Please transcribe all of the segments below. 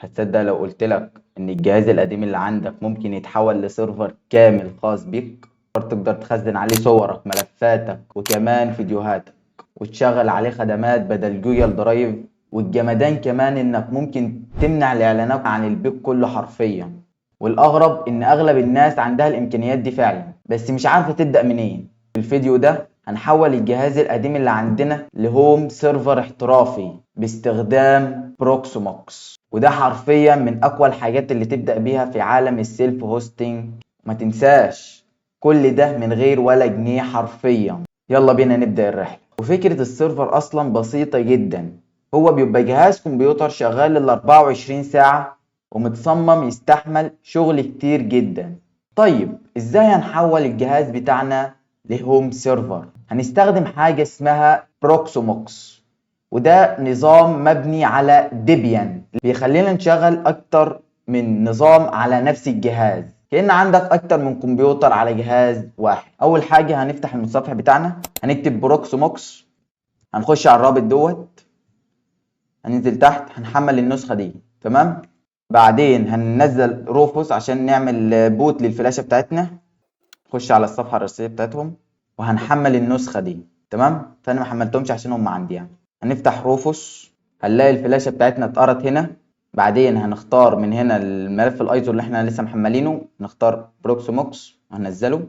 هتصدق لو قلت لك ان الجهاز القديم اللي عندك ممكن يتحول لسيرفر كامل خاص بيك؟ تقدر تخزن عليه صورك، ملفاتك، وكمان فيديوهاتك، وتشغل عليه خدمات بدل جوجل درايف. والجمدان كمان انك ممكن تمنع الاعلانات عن البيت كله حرفيا. والاغرب ان اغلب الناس عندها الامكانيات دي فعلا، بس مش عارفة تبدأ منين. في الفيديو ده هنحول الجهاز القديم اللي عندنا لهوم سيرفر احترافي باستخدام بروكسيموكس، وده حرفيا من اقوى الحاجات اللي تبدأ بيها في عالم السيلف هوستنج. ما تنساش، كل ده من غير ولا جنيه حرفيا. يلا بينا نبدأ الرحلة. وفكرة السيرفر اصلا بسيطة جدا. هو بيبقى جهاز كمبيوتر شغال ال 24 ساعة، ومتصمم يستحمل شغل كتير جدا. طيب ازاي هنحول الجهاز بتاعنا لهوم سيرفر؟ هنستخدم حاجة اسمها بروكسيموكس، وده نظام مبني على ديبيان بيخلينا نشغل اكتر من نظام على نفس الجهاز، كأن عندك اكتر من كمبيوتر على جهاز واحد. اول حاجة هنفتح المتصفح بتاعنا، هنكتب بروكسيموكس، هنخش على الرابط دوت، هننزل تحت، هنحمل النسخة دي. تمام. بعدين هننزل روفوس عشان نعمل بوت للفلاشة بتاعتنا. نخش على الصفحة الرئيسية بتاعتهم وهنحمل النسخة دي. تمام. فانا ما حملتهمش عشان هم عندي يعني. هنفتح روفوس، هنلاقي الفلاشة بتاعتنا اتقرت هنا. بعدين هنختار من هنا الملف الايزو اللي احنا لسه محملينه، نختار بروكسيموكس وهنزله.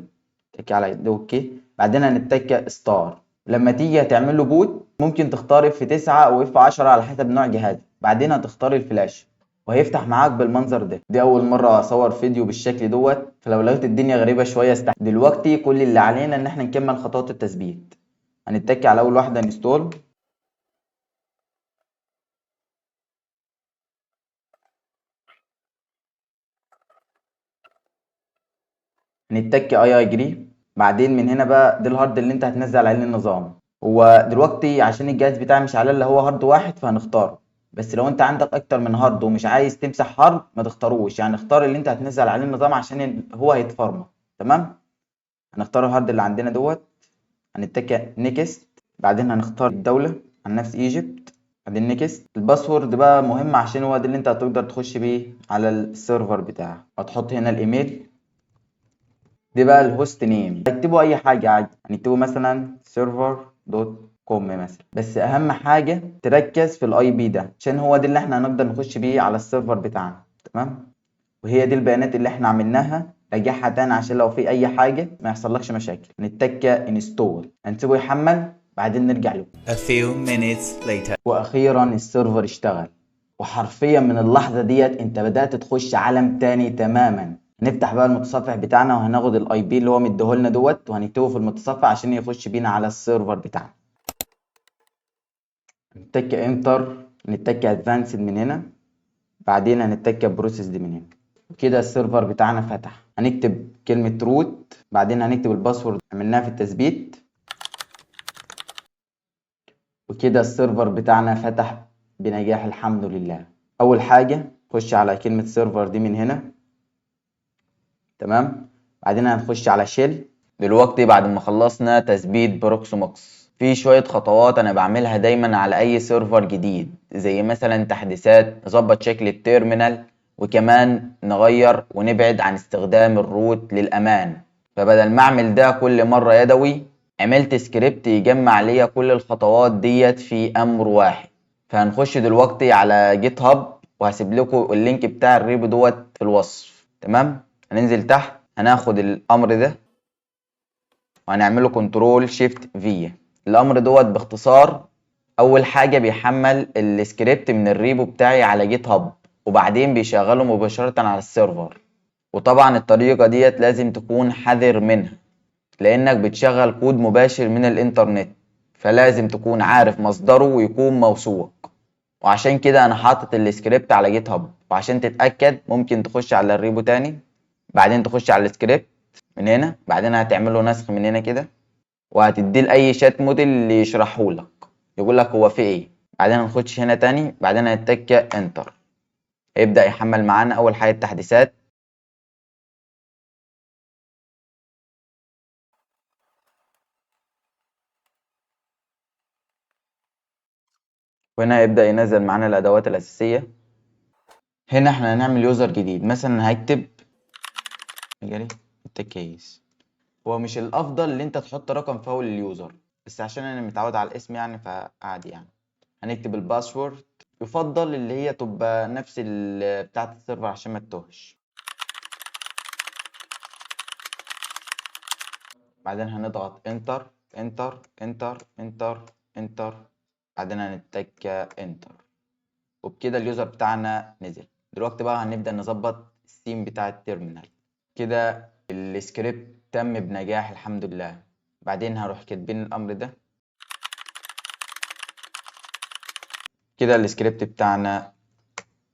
تكي على ده اوكي. بعدين هنتك ستار. لما تيجي هتعمل له بوت ممكن تختار اف 9 او اف 10 على حسب نوع جهازك. بعدين هتختار الفلاش وهيفتح معاك بالمنظر ده. دي اول مره اصور فيديو بالشكل دوت، فلو لقيت الدنيا غريبه شويه دلوقتي كل اللي علينا ان احنا نكمل خطوات التثبيت. هنتك على اول واحده انستول، هنتك اي اجري. بعدين من هنا بقى ده الهارد اللي انت هتنزل عليه النظام. هو دلوقتي عشان الجهاز بتاعي مش على اللي هو هارد واحد فهنختاره، بس لو انت عندك اكتر من هارد ومش عايز تمسح هارد ما تختاروش، يعني اختار اللي انت هتنزل عليه النظام عشان هو هيتفرمط. تمام. هنختار الهارد اللي عندنا دوت، هنتك نيكست. بعدين هنختار الدولة، عن نفس ايجيبت. بعدين نيكست. الباسورد بقى مهم عشان هو ده اللي انت هتقدر تخش بيه على السيرفر بتاعك. هتحط هنا الايميل. دي بقى الهوست نيم، هتكتبوا اي حاجه عادي، هنكتبوا مثلا سيرفر دوت كوم مثلا، بس اهم حاجه تركز في الاي بي ده عشان هو ده اللي احنا هنقدر نخش بيه على السيرفر بتاعنا. تمام. وهي دي البيانات اللي احنا عملناها، راجعها تاني عشان لو في اي حاجه ما يحصلكش مشاكل. نتك انستول، هنسيبه يحمل بعدين نرجع له. A few minutes later. واخيرا السيرفر اشتغل، وحرفيا من اللحظة ديت انت بدأت تخش عالم تاني تماما. هنفتح بقى المتصفح بتاعنا وهناخد الاي بي اللي هو مديهولنا دوت وهنكتبه في المتصفح عشان يخش بينا على السيرفر بتاعنا. نتك انتر، نتك ادفانسد من هنا، بعدين هنتك بروسيس من هنا. كده السيرفر بتاعنا فتح. هنكتب كلمة روت، بعدين هنكتب الباسورد عملناها في التثبيت، وكده السيرفر بتاعنا فتح بنجاح الحمد لله. اول حاجة خش على كلمة سيرفر دي من هنا. تمام. بعدين هنخش على شيل. دلوقتي بعد ما خلصنا تثبيت بروكسيموكس، في شوية خطوات انا بعملها دايما على اي سيرفر جديد، زي مثلا تحديثات، نظبط شكل التيرمينال، وكمان نغير ونبعد عن استخدام الروت للامان. فبدل ما اعمل ده كل مرة يدوي، عملت سكريبت يجمع ليا كل الخطوات ديت في امر واحد. فهنخش دلوقتي على جيت هاب وهسيب لكم اللينك بتاع الريبو دوت في الوصف. تمام. هننزل تحت، هناخد الامر ده وهنعمله كنترول شيفت في. الامر دوت باختصار، اول حاجه بيحمل السكريبت من الريبو بتاعي على جيت هاب، وبعدين بيشغله مباشره على السيرفر. وطبعا الطريقه ديت لازم تكون حذر منها، لانك بتشغل كود مباشر من الانترنت، فلازم تكون عارف مصدره ويكون موثوق. وعشان كده انا حاطط السكريبت على جيت هاب، وعشان تتاكد ممكن تخش على الريبو تاني، بعدين تخش على السكريبت من هنا، بعدين هتعمل له نسخ من هنا كده، وهتديه لاي شات موديل اللي يشرحه لك، يقول لك هو في ايه. بعدين هنخش هنا تاني، بعدين هنتك انتر، هيبدا يحمل معانا اول حاجه التحديثات. وهنا هيبدا ينزل معانا الادوات الاساسيه. هنا احنا هنعمل يوزر جديد، مثلا هكتب مجاري التكيس. هو مش الافضل ان انت تحط رقم في اول اليوزر، بس عشان انا متعود على الاسم يعني فعادي يعني. هنكتب الباسورد، يفضل اللي هي تبقى نفس بتاعة السيرفر عشان ما تتوهش. بعدين هنضغط انتر انتر انتر انتر انتر، بعدين هنتك انتر، وبكده اليوزر بتاعنا نزل. دلوقتي بقى هنبدأ نظبط السيم بتاع التيرمينال. كده السكريبت تم بنجاح الحمد لله. بعدين هروح كاتبين الامر ده. كده السكريبت بتاعنا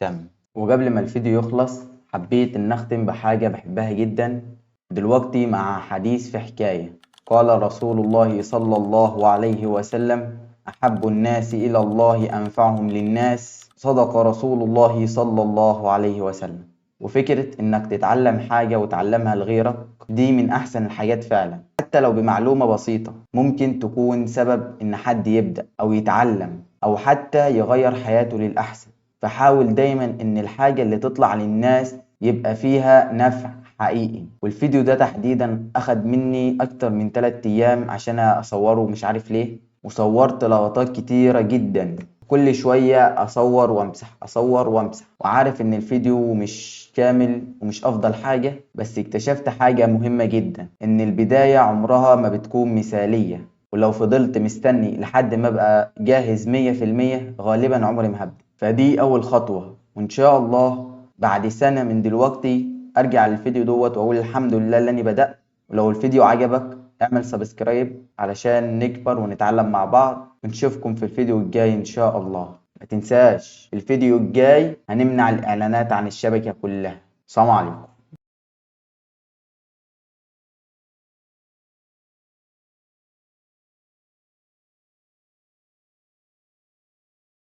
تم. وقبل ما الفيديو يخلص حبيت ان اختم بحاجة بحبها جدا دلوقتي مع حديث في حكاية. قال رسول الله صلى الله عليه وسلم: أحب الناس إلى الله أنفعهم للناس. صدق رسول الله صلى الله عليه وسلم. وفكرة إنك تتعلم حاجة وتعلمها لغيرك دي من أحسن الحاجات فعلا، حتى لو بمعلومة بسيطة ممكن تكون سبب إن حد يبدأ أو يتعلم أو حتى يغير حياته للأحسن. فحاول دايما إن الحاجة اللي تطلع للناس يبقى فيها نفع حقيقي. والفيديو ده تحديدا أخد مني أكتر من 3 أيام عشان أصوره، مش عارف ليه، وصورت لقطات كتيرة جدا. كل شوية أصور وأمسح أصور وأمسح، وعارف إن الفيديو مش كامل ومش أفضل حاجة، بس اكتشفت حاجة مهمة جدا، إن البداية عمرها ما بتكون مثالية. ولو فضلت مستني لحد ما أبقى جاهز 100% غالبا عمري ما هبدأ. فدي أول خطوة، وإن شاء الله بعد سنة من دلوقتي أرجع للفيديو دوت وأقول الحمد لله اللي أنا بدأت. ولو الفيديو عجبك اعمل سبسكرايب علشان نكبر ونتعلم مع بعض، ونشوفكم في الفيديو الجاي إن شاء الله. ما تنساش الفيديو الجاي هنمنع الإعلانات عن الشبكة كلها. سلام عليكم.